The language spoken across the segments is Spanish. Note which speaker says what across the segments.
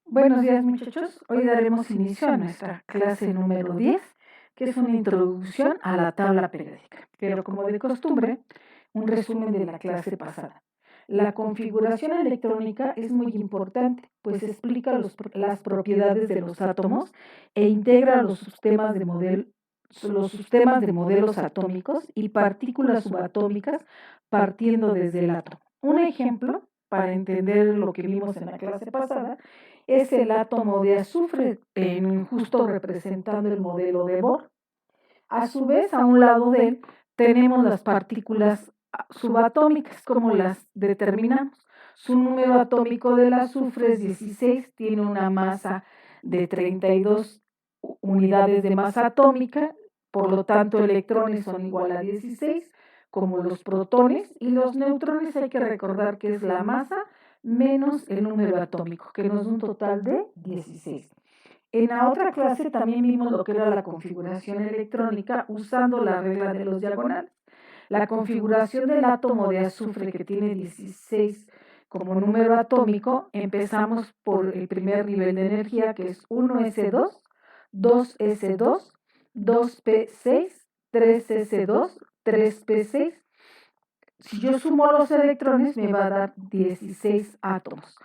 Speaker 1: Buenos días, muchachos. Hoy daremos inicio a nuestra clase número 10, que es una introducción a la tabla periódica. Pero como de costumbre, un resumen de la clase pasada. La configuración electrónica es muy importante, pues explica las propiedades de los átomos e integra los sistemas de modelos atómicos y partículas subatómicas partiendo desde el átomo. Un ejemplo, para entender lo que vimos en la clase pasada, es el átomo de azufre, justo representando el modelo de Bohr. A su vez, a un lado de él, tenemos las partículas subatómicas, como las determinamos. Su número atómico del azufre es 16, tiene una masa de 32 unidades de masa atómica, por lo tanto electrones son igual a 16, como los protones, y los neutrones hay que recordar que es la masa menos el número atómico, que nos da un total de 16. En la otra clase también vimos lo que era la configuración electrónica usando la regla de los diagonales. La configuración del átomo de azufre, que tiene 16 como número atómico, empezamos por el primer nivel de energía, que es 1s2, 2s2, 2p6, 3s2, 3p6. Si yo sumo los electrones me va a dar 16 átomos.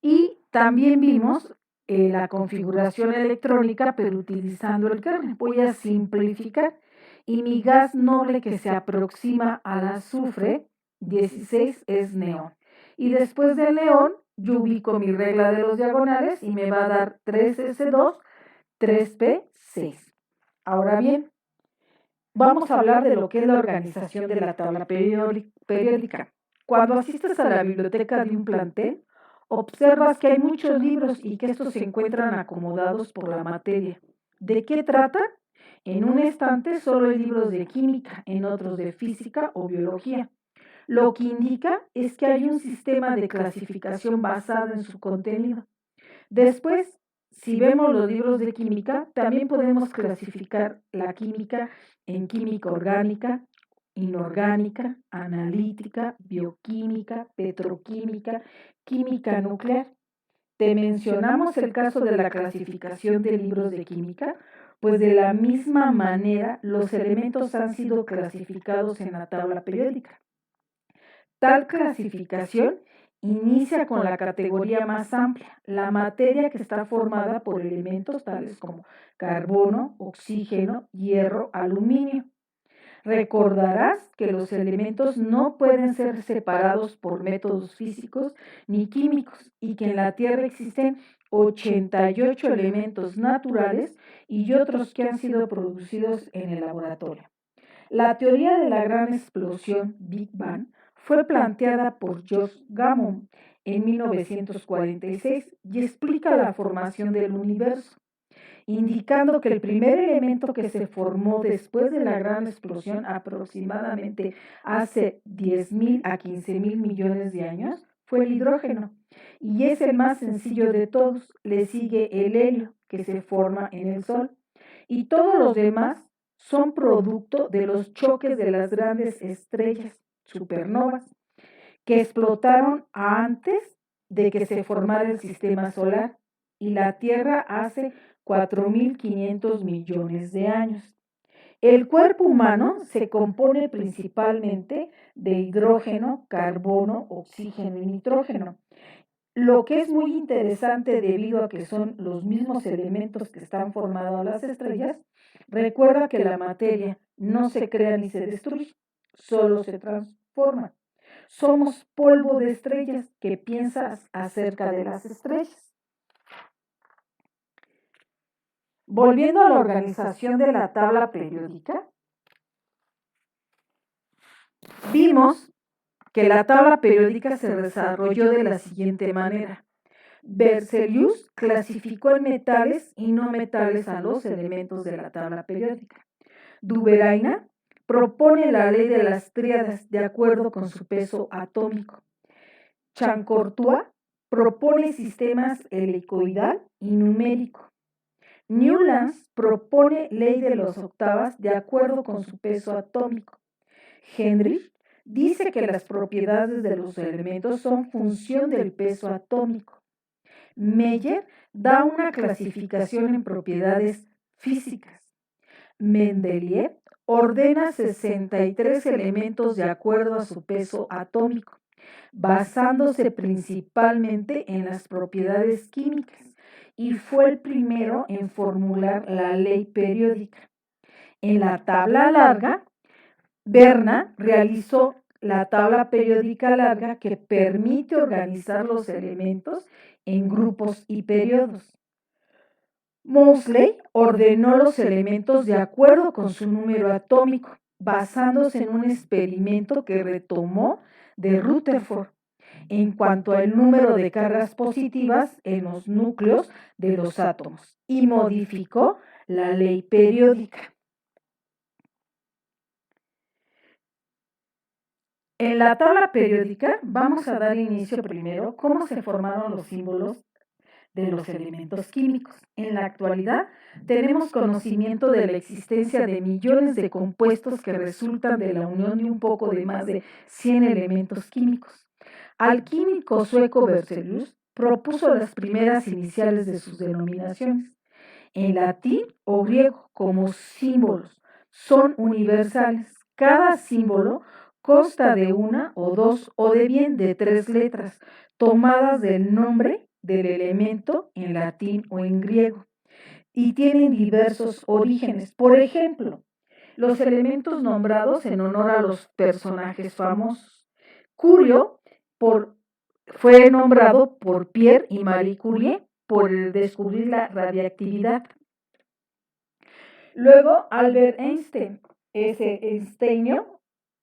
Speaker 1: Y también vimos la configuración electrónica, pero utilizando el kernel. Voy a simplificar. Y mi gas noble que se aproxima al azufre 16 es neón. Y después del neón, yo ubico mi regla de los diagonales y me va a dar 3s2, 3p6. Ahora bien, vamos a hablar de lo que es la organización de la tabla periódica. Cuando asistes a la biblioteca de un plantel, observas que hay muchos libros y que estos se encuentran acomodados por la materia. ¿De qué trata? En un estante solo hay libros de química, en otros de física o biología. Lo que indica es que hay un sistema de clasificación basado en su contenido. Después, si vemos los libros de química, también podemos clasificar la química en química orgánica, inorgánica, analítica, bioquímica, petroquímica, química nuclear. Te mencionamos el caso de la clasificación de libros de química, pues de la misma manera los elementos han sido clasificados en la tabla periódica. Tal clasificación inicia con la categoría más amplia, la materia que está formada por elementos tales como carbono, oxígeno, hierro, aluminio. Recordarás que los elementos no pueden ser separados por métodos físicos ni químicos y que en la Tierra existen 88 elementos naturales y otros que han sido producidos en el laboratorio. La teoría de la gran explosión Big Bang fue planteada por George Gamow en 1946 y explica la formación del universo, indicando que el primer elemento que se formó después de la gran explosión, aproximadamente hace 10.000 a 15.000 millones de años, fue el hidrógeno. Y es el más sencillo de todos. Le sigue el helio, que se forma en el Sol. Y todos los demás son producto de los choques de las grandes estrellas, supernovas, que explotaron antes de que se formara el sistema solar y la Tierra hace 4.500 millones de años. El cuerpo humano se compone principalmente de hidrógeno, carbono, oxígeno y nitrógeno. Lo que es muy interesante debido a que son los mismos elementos que están formados las estrellas, recuerda que la materia no se crea ni se destruye, solo se transforma. Somos polvo de estrellas. ¿Qué piensas acerca de las estrellas? Volviendo a la organización de la tabla periódica, vimos que la tabla periódica se desarrolló de la siguiente manera. Berzelius clasificó en metales y no metales a los elementos de la tabla periódica. Duveraina propone la ley de las tríadas de acuerdo con su peso atómico. Chancortua propone sistemas helicoidal y numérico. Newlands propone ley de las octavas de acuerdo con su peso atómico. Hendrich dice que las propiedades de los elementos son función del peso atómico. Meyer da una clasificación en propiedades físicas. Mendeleev ordena 63 elementos de acuerdo a su peso atómico, basándose principalmente en las propiedades químicas, y fue el primero en formular la ley periódica. En la tabla larga, Berna realizó la tabla periódica larga que permite organizar los elementos en grupos y periodos. Moseley ordenó los elementos de acuerdo con su número atómico, basándose en un experimento que retomó de Rutherford en cuanto al número de cargas positivas en los núcleos de los átomos, y modificó la ley periódica. En la tabla periódica vamos a dar inicio primero cómo se formaron los símbolos de los elementos químicos. En la actualidad tenemos conocimiento de la existencia de millones de compuestos que resultan de la unión de un poco de más de 100 elementos químicos. Al químico sueco Berzelius propuso las primeras iniciales de sus denominaciones. En latín o griego como símbolos son universales. Cada símbolo consta de una o dos o de bien de 3 letras tomadas del nombre del elemento en latín o en griego, y tienen diversos orígenes. Por ejemplo, los elementos nombrados en honor a los personajes famosos. Curio fue nombrado por Pierre y Marie Curie por descubrir la radiactividad. Luego, Albert Einstein,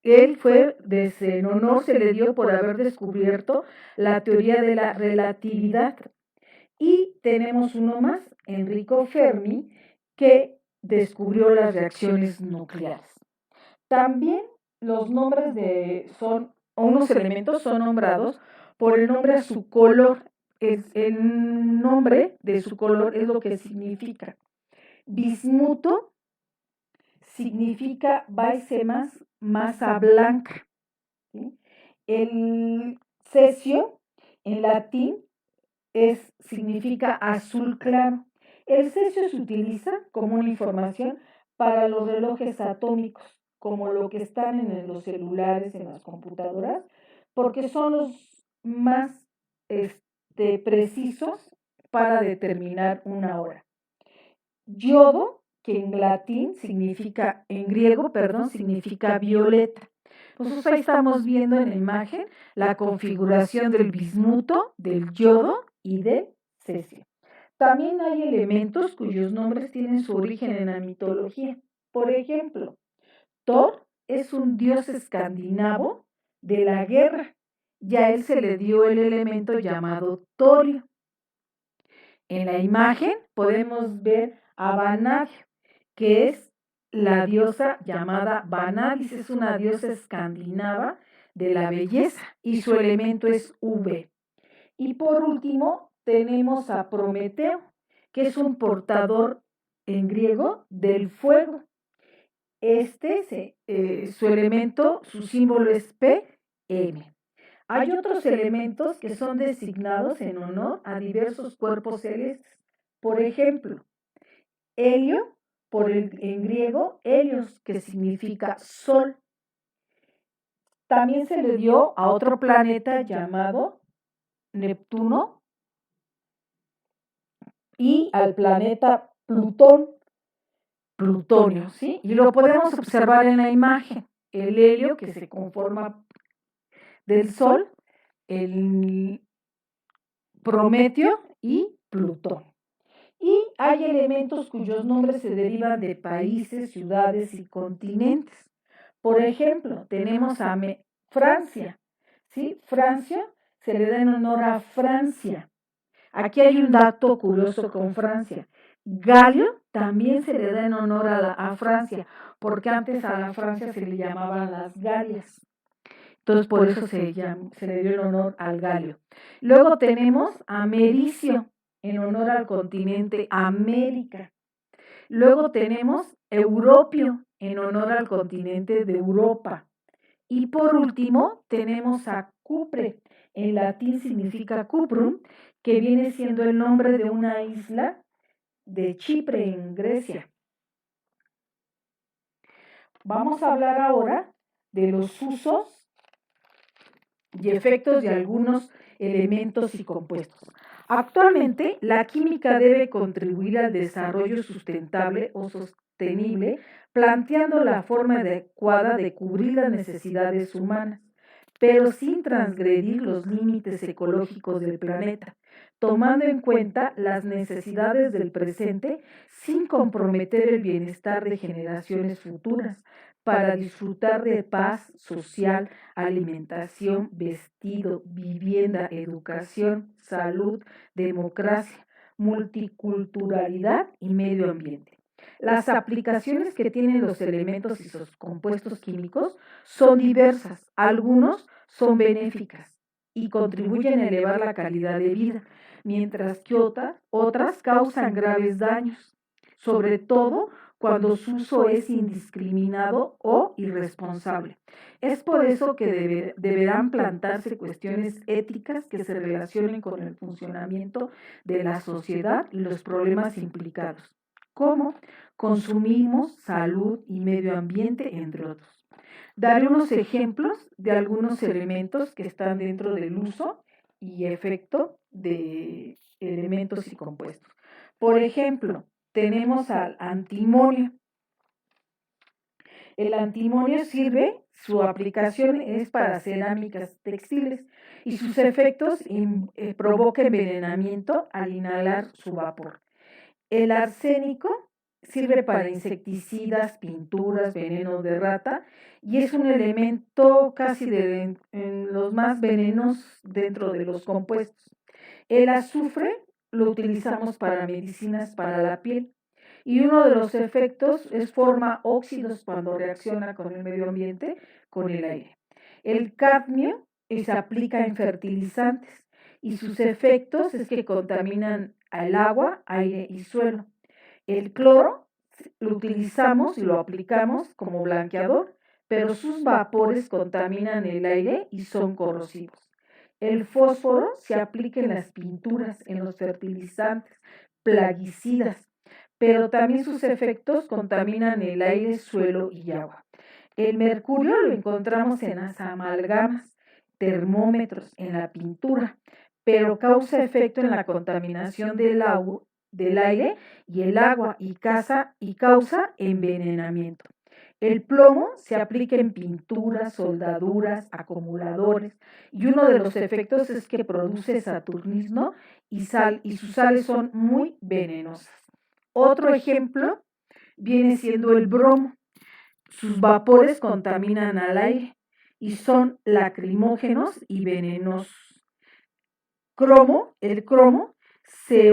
Speaker 1: él fue, en honor se le dio por haber descubierto la teoría de la relatividad. Y tenemos uno más, Enrico Fermi, que descubrió las reacciones nucleares. También los nombres unos elementos son nombrados por el nombre a su color. El nombre de su color es lo que significa. Bismuto significa masa blanca. ¿Sí? El cesio en latín significa azul claro. El cesio se utiliza como una información para los relojes atómicos, como lo que están en los celulares, en las computadoras, porque son los más precisos para determinar una hora. Yodo, que en griego, significa violeta. Nosotros ahí estamos viendo en la imagen la configuración del bismuto, del yodo y del cesio. También hay elementos cuyos nombres tienen su origen en la mitología. Por ejemplo, Thor es un dios escandinavo de la guerra, y a él se le dio el elemento llamado torio. En la imagen podemos ver a Vanadis, que es la diosa llamada Vanadis, es una diosa escandinava de la belleza, y su elemento es V. Y por último tenemos a Prometeo, que es un portador en griego del fuego. Su elemento, su símbolo es PM. Hay otros elementos que son designados en honor a diversos cuerpos celestes. Por ejemplo, helio, en griego, helios, que significa sol. También se le dio a otro planeta llamado Neptuno y al planeta Plutonio, ¿sí? Y lo podemos observar en la imagen. El helio, que se conforma del Sol, el Prometeo y Plutón. Y hay elementos cuyos nombres se derivan de países, ciudades y continentes. Por ejemplo, tenemos a Francia, ¿sí? Francia se le da en honor a Francia. Aquí hay un dato curioso con Francia. Galio también se le da en honor a Francia, porque antes a la Francia se le llamaban las Galias. Entonces, por eso se le dio el honor al Galio. Luego tenemos a Mericio, en honor al continente América. Luego tenemos Europio, en honor al continente de Europa. Y por último, tenemos a Cupre, en latín significa cuprum, que viene siendo el nombre de una isla de Chipre en Grecia. Vamos a hablar ahora de los usos y efectos de algunos elementos y compuestos. Actualmente, la química debe contribuir al desarrollo sustentable o sostenible, planteando la forma adecuada de cubrir las necesidades humanas, pero sin transgredir los límites ecológicos del planeta, tomando en cuenta las necesidades del presente sin comprometer el bienestar de generaciones futuras, para disfrutar de paz social, alimentación, vestido, vivienda, educación, salud, democracia, multiculturalidad y medio ambiente. Las aplicaciones que tienen los elementos y sus compuestos químicos son diversas. Algunos son benéficas y contribuyen a elevar la calidad de vida, mientras que otras causan graves daños, sobre todo cuando su uso es indiscriminado o irresponsable. Es por eso que deberán plantarse cuestiones éticas que se relacionen con el funcionamiento de la sociedad y los problemas implicados, como consumimos, salud y medio ambiente, entre otros. Daré unos ejemplos de algunos elementos que están dentro del uso y efecto de elementos y compuestos. Por ejemplo, tenemos al antimonio. El antimonio sirve, su aplicación es para cerámicas textiles y sus efectos provoca envenenamiento al inhalar su vapor. El arsénico sirve para insecticidas, pinturas, veneno de rata y es un elemento casi en los más venenosos dentro de los compuestos. El azufre lo utilizamos para medicinas para la piel y uno de los efectos es forma óxidos cuando reacciona con el medio ambiente, con el aire. El cadmio se aplica en fertilizantes y sus efectos es que contaminan el agua, aire y suelo. El cloro lo utilizamos y lo aplicamos como blanqueador, pero sus vapores contaminan el aire y son corrosivos. El fósforo se aplica en las pinturas, en los fertilizantes, plaguicidas, pero también sus efectos contaminan el aire, suelo y agua. El mercurio lo encontramos en las amalgamas, termómetros, en la pintura, pero causa efecto en la contaminación del aire y el agua y causa envenenamiento. El plomo se aplica en pinturas, soldaduras, acumuladores y uno de los efectos es que produce saturnismo y sus sales son muy venenosas. Otro ejemplo viene siendo el bromo. Sus vapores contaminan al aire y son lacrimógenos y venenosos. El cromo se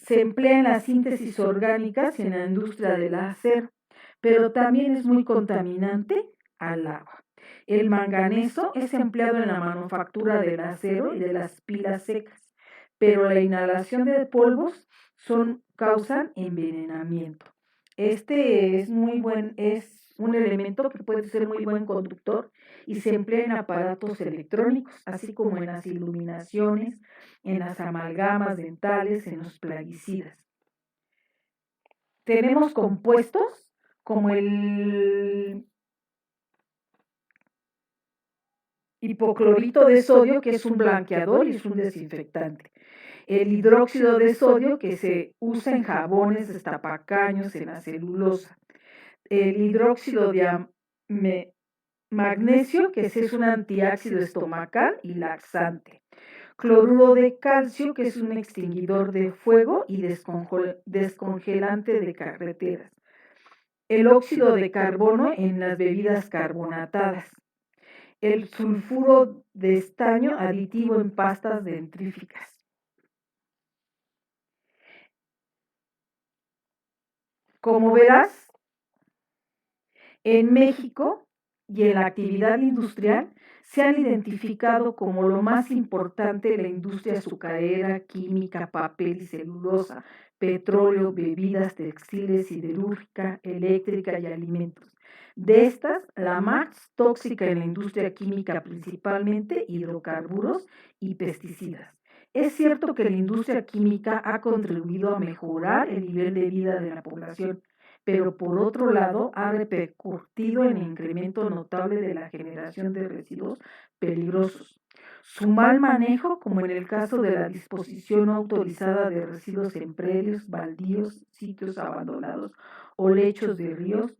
Speaker 1: emplea en las síntesis orgánicas y en la industria del acero, pero también es muy contaminante al agua. El manganeso es empleado en la manufactura del acero y de las pilas secas, pero la inhalación de polvos causan envenenamiento. Este es un elemento que puede ser muy buen conductor y se emplea en aparatos electrónicos, así como en las iluminaciones, en las amalgamas dentales, en los plaguicidas. Tenemos compuestos como el hipoclorito de sodio, que es un blanqueador y es un desinfectante. El hidróxido de sodio, que se usa en jabones, destapacaños, en la celulosa. El hidróxido de magnesio, que es un antiácido estomacal y laxante. Cloruro de calcio, que es un extinguidor de fuego y descongelante de carreteras. El óxido de carbono en las bebidas carbonatadas. El sulfuro de estaño aditivo en pastas dentríficas. Como verás, en México y en la actividad industrial se han identificado como lo más importante la industria azucarera, química, papel y celulosa, petróleo, bebidas textiles, siderúrgica, eléctrica y alimentos. De estas, la más tóxica en la industria química, principalmente hidrocarburos y pesticidas. Es cierto que la industria química ha contribuido a mejorar el nivel de vida de la población, pero por otro lado ha repercutido en el incremento notable de la generación de residuos peligrosos. Su mal manejo, como en el caso de la disposición no autorizada de residuos en predios, baldíos, sitios abandonados o lechos de ríos,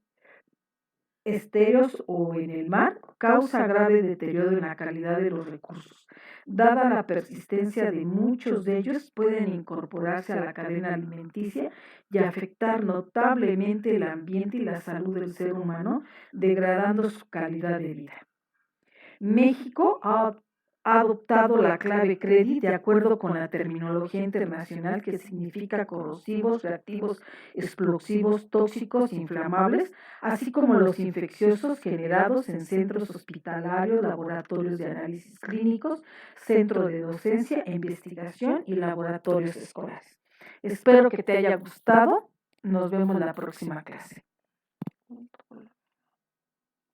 Speaker 1: esteros o en el mar, causa grave deterioro en la calidad de los recursos. Dada la persistencia de muchos de ellos, pueden incorporarse a la cadena alimenticia y afectar notablemente el ambiente y la salud del ser humano, degradando su calidad de vida. México ha adoptado la clave CREDI de acuerdo con la terminología internacional, que significa corrosivos, reactivos, explosivos, tóxicos, inflamables, así como los infecciosos generados en centros hospitalarios, laboratorios de análisis clínicos, centro de docencia e investigación y laboratorios escolares. Espero que te haya gustado. Nos vemos en la próxima clase.